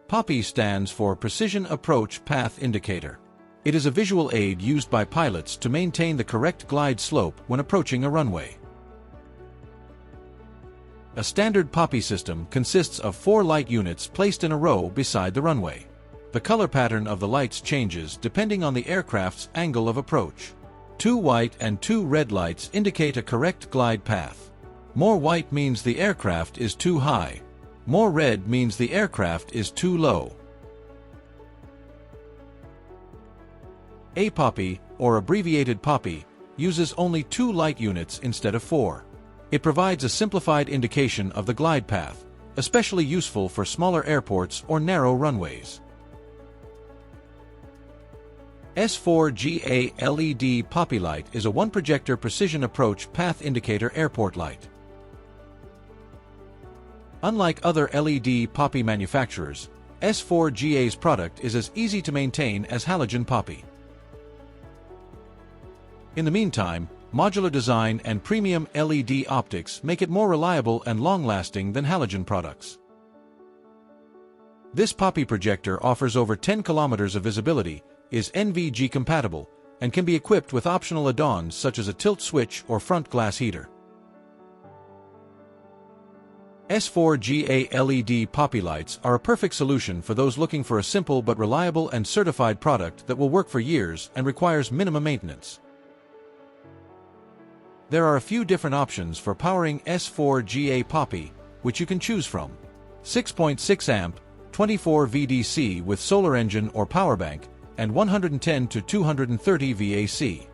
PAPI stands for Precision Approach Path Indicator. It is a visual aid used by pilots to maintain the correct glide slope when approaching a runway. A standard PAPI system consists of 4 light units placed in a row beside the runway. The color pattern of the lights changes depending on the aircraft's angle of approach. 2 white and 2 red lights indicate a correct glide path. More white means the aircraft is too high. More red means the aircraft is too low. APAPI, or Abbreviated PAPI, uses only 2 light units instead of 4. It provides a simplified indication of the glide path, especially useful for smaller airports or narrow runways. S4GA LED PAPI light is a one-projector precision approach path indicator airport light. Unlike other LED PAPI manufacturers, S4GA's product is as easy to maintain as halogen PAPI. In the meantime, modular design and premium LED optics make it more reliable and long-lasting than halogen products. This PAPI projector offers over 10 kilometers of visibility, is NVG compatible, and can be equipped with optional add-ons such as a tilt switch or front glass heater. S4GA LED PAPI lights are a perfect solution for those looking for a simple but reliable and certified product that will work for years and requires minimum maintenance. There are a few different options for powering S4GA PAPI, which you can choose from. 6.6 amp, 24 VDC with solar engine or power bank, and 110 to 230 VAC.